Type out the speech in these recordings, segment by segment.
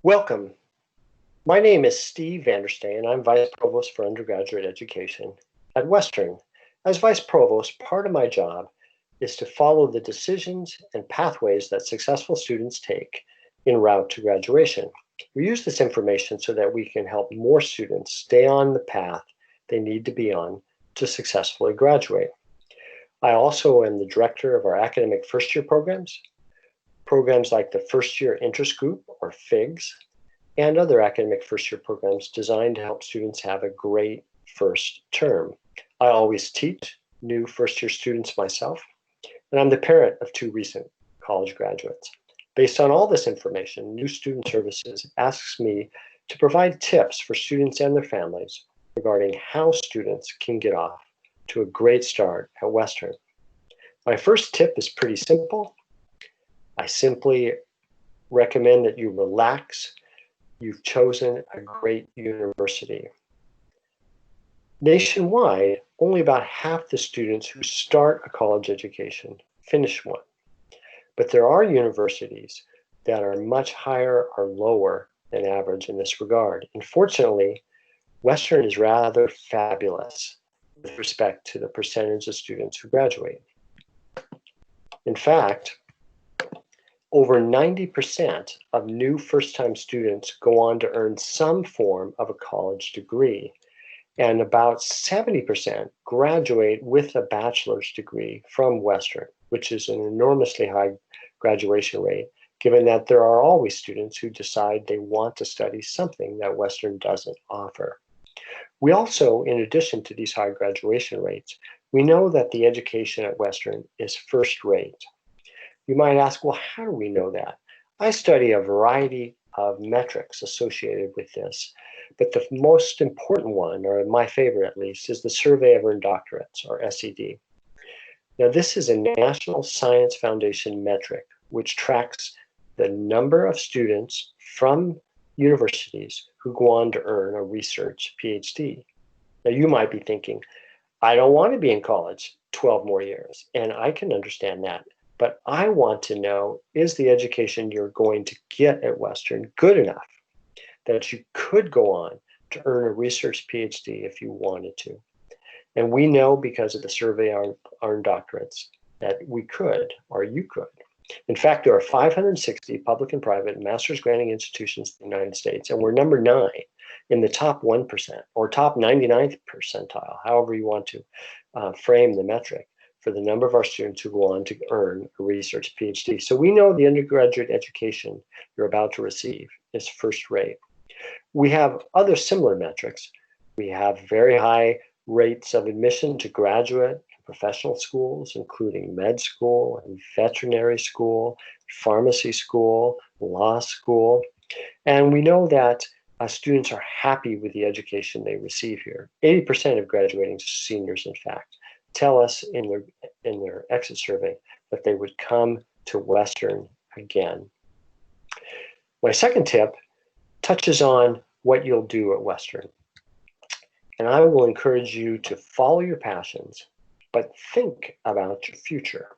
Welcome. My name is Steve VanderStaay, and I'm Vice Provost for Undergraduate Education at Western. As Vice Provost, part of my job is to follow the decisions and pathways that successful students take en route to graduation. We use this information so that we can help more students stay on the path they need to be on to successfully graduate. I also am the director of our academic first-year programs like the First Year Interest Group, or FIGS, and other academic first-year programs designed to help students have a great first term. I always teach new first-year students myself, and I'm the parent of two recent college graduates. Based on all this information, New Student Services asks me to provide tips for students and their families regarding how students can get off to a great start at Western. My first tip is pretty simple. I simply recommend that you relax. You've chosen a great university. Nationwide, only about half the students who start a college education finish one. But there are universities that are much higher or lower than average in this regard. And fortunately, Western is rather fabulous with respect to the percentage of students who graduate. In fact, over 90% of new first-time students go on to earn some form of a college degree, and about 70% graduate with a bachelor's degree from Western, which is an enormously high graduation rate, given that there are always students who decide they want to study something that Western doesn't offer. We also, in addition to these high graduation rates, we know that the education at Western is first rate. You might ask, well, how do we know that? I study a variety of metrics associated with this, but the most important one, or my favorite at least, is the Survey of Earned Doctorates, or SED. Now, this is a National Science Foundation metric which tracks the number of students from universities who go on to earn a research PhD. Now, you might be thinking, I don't want to be in college 12 more years, and I can understand that. But I want to know, is the education you're going to get at Western good enough that you could go on to earn a research PhD if you wanted to? And we know because of the Survey of Earned Doctorates that we could, or you could. In fact, there are 560 public and private master's granting institutions in the United States, and we're number 9 in the top 1% or top 99th percentile, however you want to frame the metric, for the number of our students who go on to earn a research PhD. So we know the undergraduate education you're about to receive is first rate. We have other similar metrics. We have very high rates of admission to graduate and professional schools, including med school and veterinary school, pharmacy school, law school. And we know that students are happy with the education they receive here. 80% of graduating seniors, in fact, tell us in their exit survey that they would come to Western again. My second tip touches on what you'll do at Western. And I will encourage you to follow your passions, but think about your future.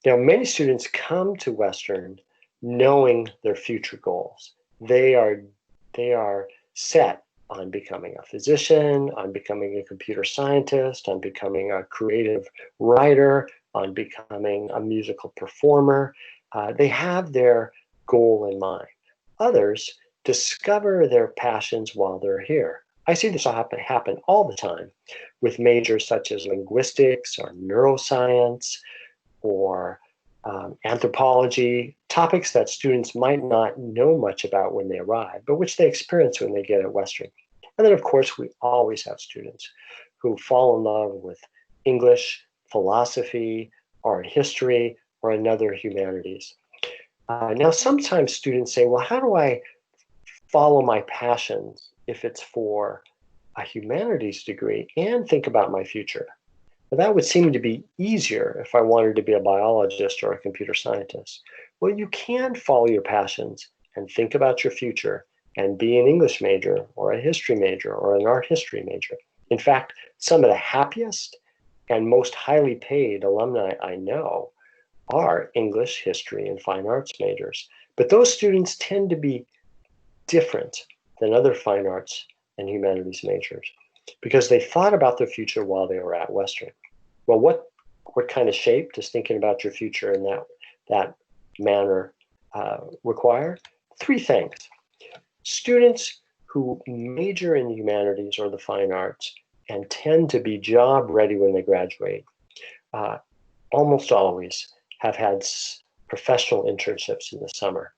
Now, many students come to Western knowing their future goals. They are set on becoming a physician, on becoming a computer scientist, on becoming a creative writer, on becoming a musical performer. They have their goal in mind. Others discover their passions while they're here. I see this happen all the time with majors such as linguistics or neuroscience or anthropology, topics that students might not know much about when they arrive, but which they experience when they get at Western. And then, of course, we always have students who fall in love with English, philosophy, art history, or another humanities. Now, sometimes students say, well, how do I follow my passions if it's for a humanities degree and think about my future? Well, that would seem to be easier if I wanted to be a biologist or a computer scientist. Well, you can follow your passions and think about your future and be an English major or a history major or an art history major. In fact, some of the happiest and most highly paid alumni I know are English, history, and fine arts majors. But those students tend to be different than other fine arts and humanities majors because they thought about their future while they were at Western. Well, what kind of shape does thinking about your future in that manner require? Three things. Students who major in the humanities or the fine arts and tend to be job ready when they graduate almost always have had professional internships in the summer.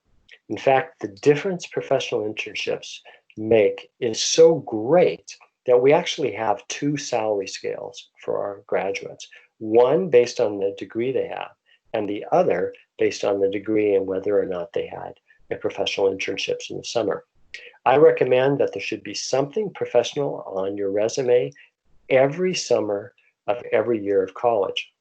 In fact, the difference professional internships make is so great that we actually have two salary scales for our graduates. One based on the degree they have, and the other based on the degree and whether or not they had a professional internships in the summer. I recommend that there should be something professional on your resume every summer of every year of college.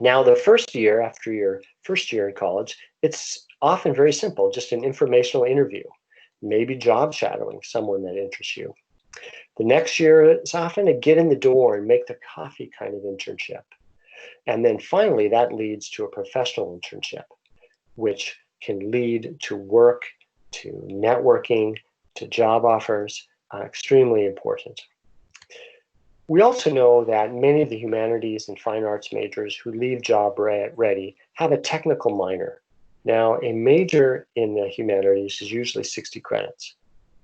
Now, the first year after your first year in college, it's often very simple, just an informational interview, maybe job shadowing someone that interests you. The next year, it's often a get in the door and make the coffee kind of internship. And then finally, that leads to a professional internship, which can lead to work, to networking, to job offers, extremely important. We also know that many of the humanities and fine arts majors who leave job ready have a technical minor. Now, a major in the humanities is usually 60 credits.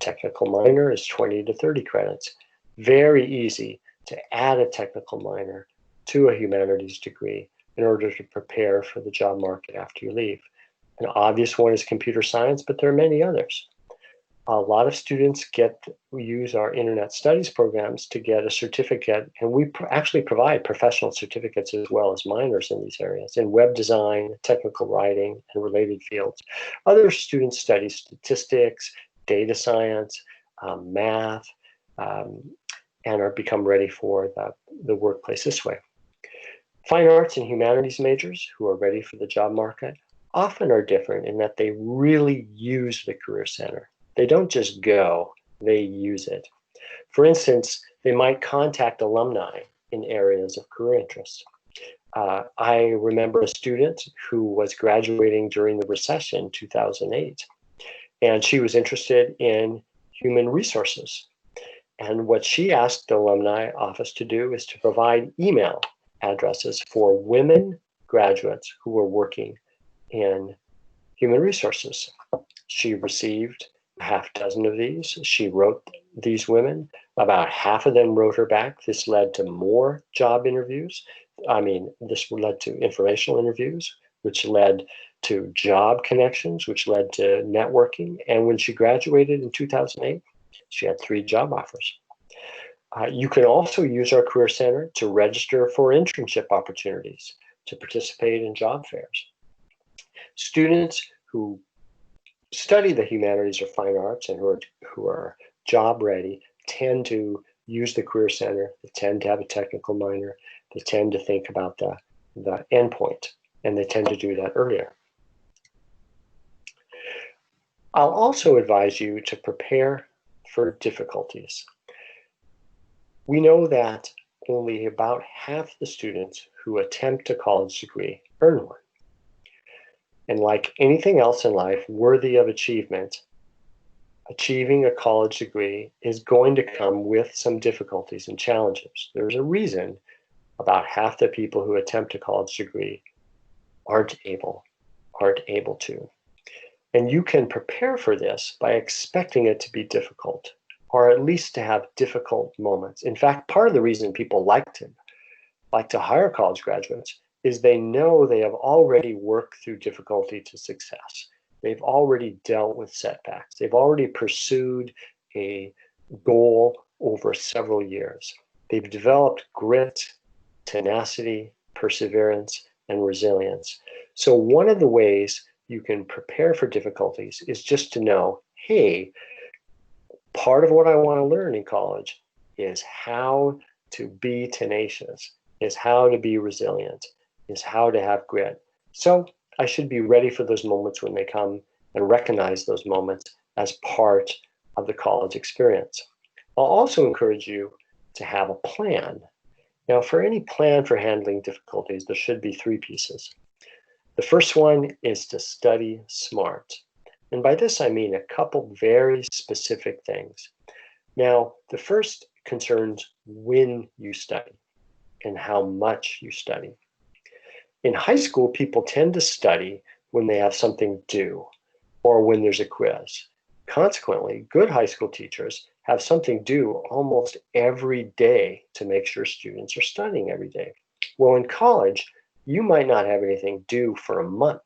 Technical minor is 20 to 30 credits. Very easy to add a technical minor to a humanities degree in order to prepare for the job market after you leave. An obvious one is computer science, but there are many others. A lot of students use our internet studies programs to get a certificate, and we actually provide professional certificates as well as minors in these areas, in web design, technical writing, and related fields. Other students study statistics, data science, math, and are become ready for the workplace this way. Fine arts and humanities majors who are ready for the job market often are different in that they really use the Career Center. They don't just go, they use it. For instance, they might contact alumni in areas of career interest. I remember a student who was graduating during the recession, 2008, and she was interested in human resources. And what she asked the alumni office to do is to provide email addresses for women graduates who were working in human resources. She received a half dozen of these. She wrote these women. About half of them wrote her back. This led to more job interviews. This led to informational interviews, which led to job connections, which led to networking. And when she graduated in 2008, she had 3 job offers. You can also use our Career Center to register for internship opportunities, to participate in job fairs. Students who study the humanities or fine arts and who are job ready tend to use the Career Center. They tend to have a technical minor. They tend to think about the endpoint, and they tend to do that earlier. I'll also advise you to prepare for difficulties. We know that only about half the students who attempt a college degree earn one. And like anything else in life worthy of achievement, achieving a college degree is going to come with some difficulties and challenges. There's a reason about half the people who attempt a college degree aren't able to. And you can prepare for this by expecting it to be difficult, or at least to have difficult moments. In fact, part of the reason people like to hire college graduates is they know they have already worked through difficulty to success. They've already dealt with setbacks. They've already pursued a goal over several years. They've developed grit, tenacity, perseverance, and resilience. So one of the ways you can prepare for difficulties is just to know, hey, part of what I want to learn in college is how to be tenacious, is how to be resilient, is how to have grit. So I should be ready for those moments when they come and recognize those moments as part of the college experience. I'll also encourage you to have a plan. Now, for any plan for handling difficulties, there should be 3 pieces. The first one is to study smart. And by this, I mean a couple very specific things. Now, the first concerns when you study and how much you study. In high school, people tend to study when they have something due or when there's a quiz. Consequently, good high school teachers have something due almost every day to make sure students are studying every day. Well, in college, you might not have anything due for a month,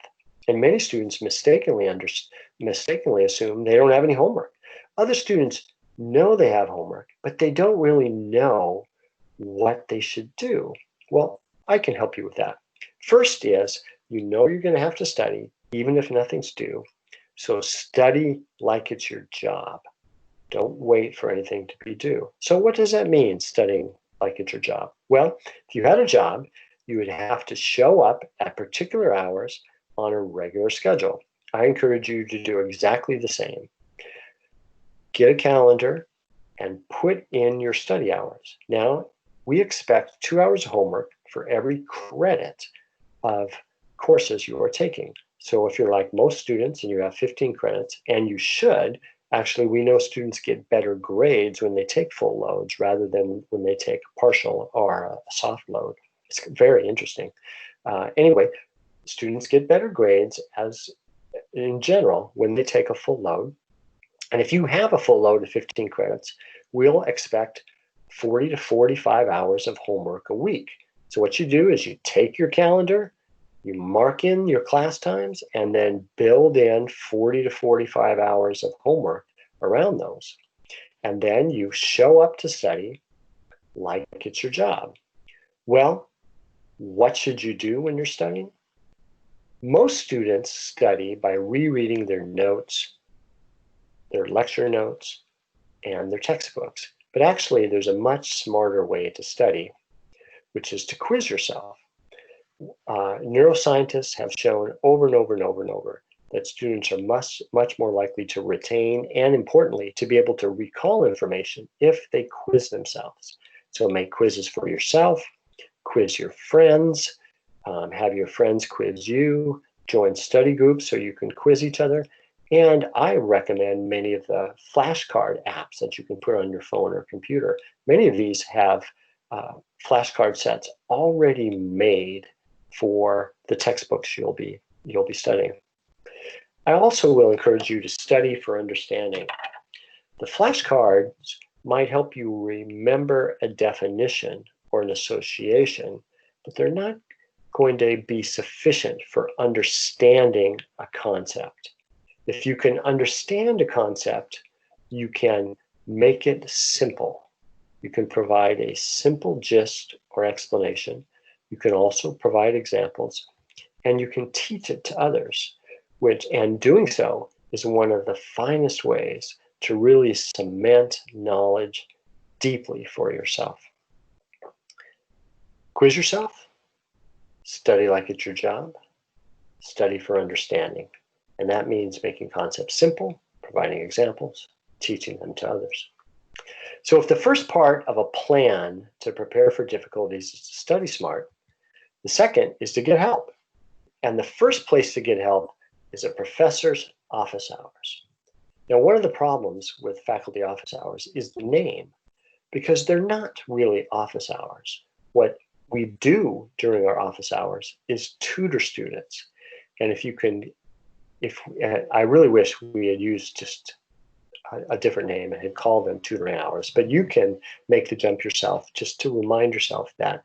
and many students mistakenly assume they don't have any homework. Other students know they have homework, but they don't really know what they should do. Well, I can help you with that. First is, you know you're going to have to study, even if nothing's due. So study like it's your job. Don't wait for anything to be due. So what does that mean, studying like it's your job? Well, if you had a job, you would have to show up at particular hours on a regular schedule. I encourage you to do exactly the same. Get a calendar and put in your study hours. Now, we expect 2 hours of homework for every credit of courses you are taking. So if you're like most students and you have 15 credits, and you should, actually, we know students get better grades when they take full loads rather than when they take partial or a soft load. It's very interesting. Anyway, students get better grades as in general when they take a full load. And if you have a full load of 15 credits, we'll expect 40 to 45 hours of homework a week. So what you do is you take your calendar, you mark in your class times, and then build in 40 to 45 hours of homework around those. And then you show up to study like it's your job. Well, what should you do when you're studying? Most students study by rereading their notes, their lecture notes, and their textbooks. But actually, there's a much smarter way to study, which is to quiz yourself. Neuroscientists have shown over and over and over and over that students are much more likely to retain and, importantly, to be able to recall information if they quiz themselves. So make quizzes for yourself, quiz your friends, have your friends quiz you, join study groups so you can quiz each other. And I recommend many of the flashcard apps that you can put on your phone or computer. Many of these have flashcard sets already made for the textbooks you'll be studying. I also will encourage you to study for understanding. The flashcards might help you remember a definition or an association, but they're not going to be sufficient for understanding a concept. If you can understand a concept, you can make it simple. You can provide a simple gist or explanation. You can also provide examples, and you can teach it to others, and doing so is one of the finest ways to really cement knowledge deeply for yourself. Quiz yourself, study like it's your job, study for understanding. And that means making concepts simple, providing examples, teaching them to others. So if the first part of a plan to prepare for difficulties is to study smart, the second is to get help. And the first place to get help is a professor's office hours. Now, one of the problems with faculty office hours is the name, because they're not really office hours. What we do during our office hours is tutor students. And I really wish we had used just a different name and had called them tutoring hours, but you can make the jump yourself just to remind yourself that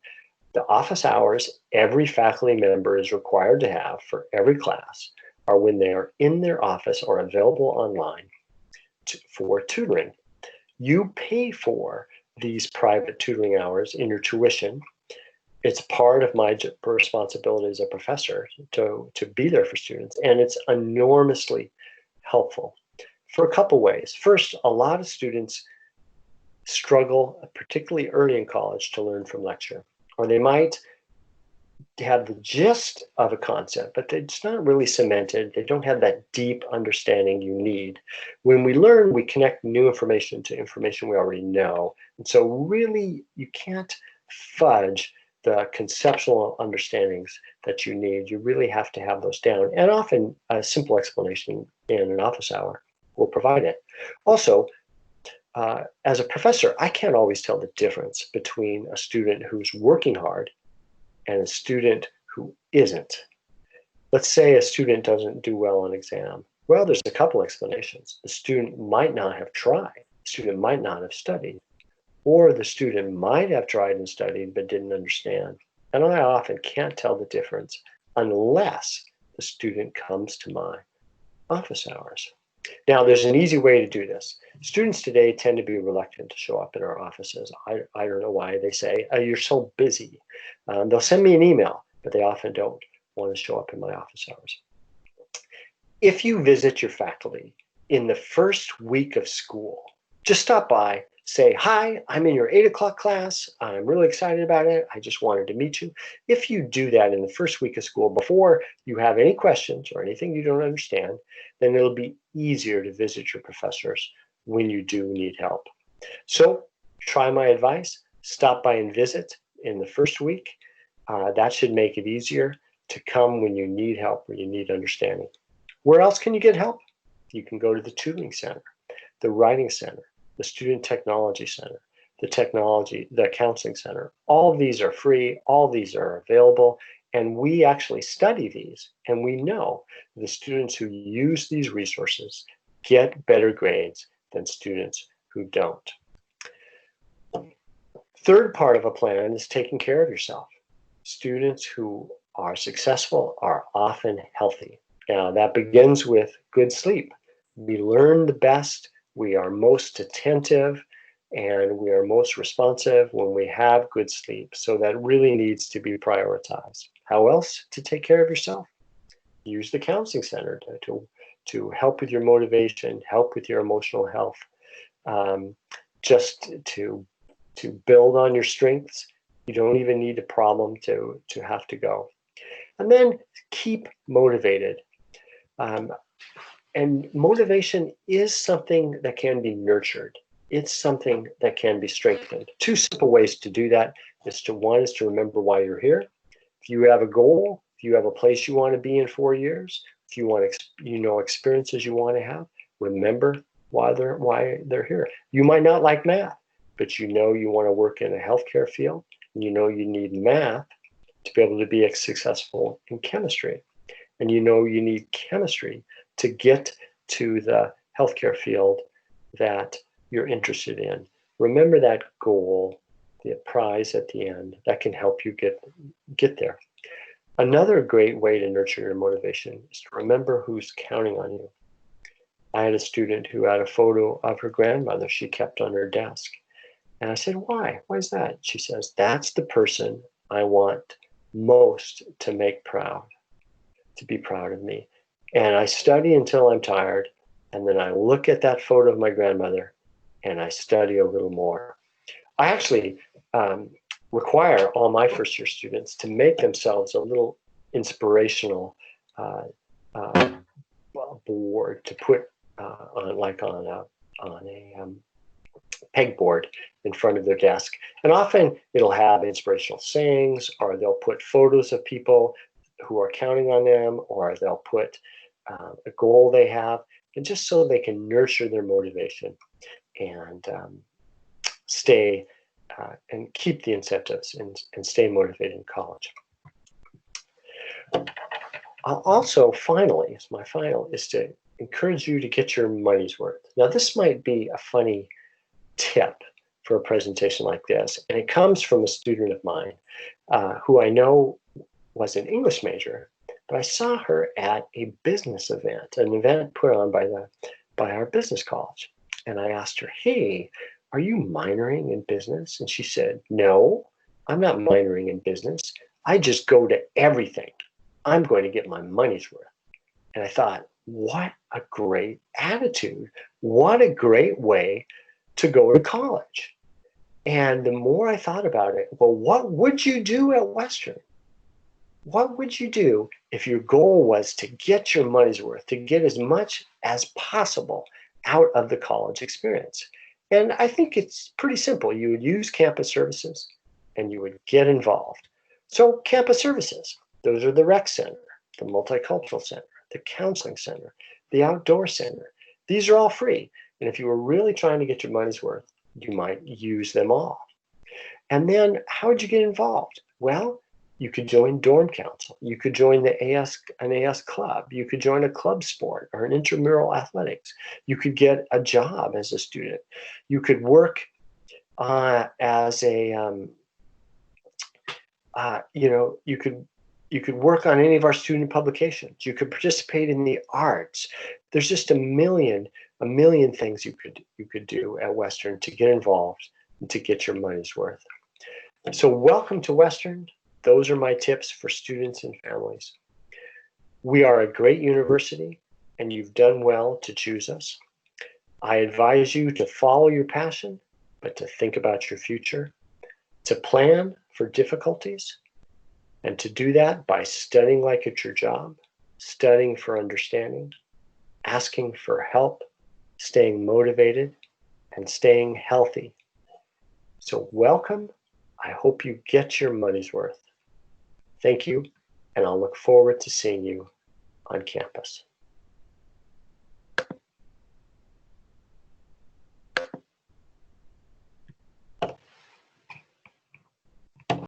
the office hours every faculty member is required to have for every class are when they are in their office or available online for tutoring. You pay for these private tutoring hours in your tuition. It's part of my responsibility as a professor to be there for students, and it's enormously helpful for a couple ways. First, a lot of students struggle, particularly early in college, to learn from lecture, or they might have the gist of a concept, but it's not really cemented. They don't have that deep understanding you need. When we learn, we connect new information to information we already know. And so really, you can't fudge the conceptual understandings that you need. You really have to have those down. And often a simple explanation in an office hour, we'll provide it. Also, as a professor, I can't always tell the difference between a student who's working hard and a student who isn't. Let's say a student doesn't do well on exam. Well, there's a couple explanations. The student might not have tried. The student might not have studied. Or the student might have tried and studied but didn't understand. And I often can't tell the difference unless the student comes to my office hours. Now, there's an easy way to do this. Students today tend to be reluctant to show up in our offices. I don't know why. They say, oh, you're so busy. They'll send me an email, but they often don't want to show up in my office hours. If you visit your faculty in the first week of school, just stop by, say, hi, I'm in your 8 o'clock class. I'm really excited about it. I just wanted to meet you. If you do that in the first week of school before you have any questions or anything you don't understand, then it'll be easier to visit your professors when you do need help. So try my advice, stop by and visit in the first week. That should make it easier to come when you need help, when you need understanding. Where else can you get help? You can go to the tutoring center, the writing center, the student technology center, the counseling center. All of these are free, all of these are available, and we actually study these, and we know the students who use these resources get better grades than students who don't. Third part of a plan is taking care of yourself. Students who are successful are often healthy. Now, that begins with good sleep. We learn the best, we are most attentive, and we are most responsive when we have good sleep. So that really needs to be prioritized. How else to take care of yourself? Use the counseling center to help with your motivation, help with your emotional health, just to build on your strengths. You don't even need a problem to have to go. And then keep motivated. And motivation is something that can be nurtured. It's something that can be strengthened. Two simple ways to do that is one is to remember why you're here. If you have a goal, if you have a place you want to be in 4 years, if you want experiences you want to have, remember why they're here. You might not like math, but you want to work in a healthcare field, and you need math to be able to be successful in chemistry. And you need chemistry to get to the healthcare field that you're interested in. Remember that goal, the prize at the end, that can help you get there. Another great way to nurture your motivation is to remember who's counting on you. I had a student who had a photo of her grandmother she kept on her desk. And I said, why? Why is that? She says, that's the person I want most to make proud, to be proud of me. And I study until I'm tired, and then I look at that photo of my grandmother and I study a little more. I actually require all my first year students to make themselves a little inspirational board to put on a pegboard in front of their desk. And often it'll have inspirational sayings, or they'll put photos of people who are counting on them, or they'll put a goal they have, and just so they can nurture their motivation and stay and keep the incentives and stay motivated in college. Also, finally, my final is to encourage you to get your money's worth. Now, this might be a funny tip for a presentation like this, and it comes from a student of mine who I know was an English major, but I saw her at a business event, an event put on by our business college. And I asked her, hey, are you minoring in business? And she said, no, I'm not minoring in business. I just go to everything. I'm going to get my money's worth. And I thought, what a great attitude. What a great way to go to college. And the more I thought about it, well, what would you do at Western? What would you do if your goal was to get your money's worth, to get as much as possible out of the college experience? And I think it's pretty simple. You would use campus services and you would get involved. So campus services, those are the rec center, the multicultural center, the counseling center, the outdoor center. These are all free. And if you were really trying to get your money's worth, you might use them all. And then how would you get involved? Well, you could join dorm council. You could join an AS club. You could join a club sport or an intramural athletics. You could get a job as a student. You could work as a, you could work on any of our student publications. You could participate in the arts. There's just a million things you could do at Western to get involved and to get your money's worth. So welcome to Western. Those are my tips for students and families. We are a great university, and you've done well to choose us. I advise you to follow your passion, but to think about your future, to plan for difficulties, and to do that by studying like it's your job, studying for understanding, asking for help, staying motivated, and staying healthy. So welcome. I hope you get your money's worth. Thank you, and I'll look forward to seeing you on campus.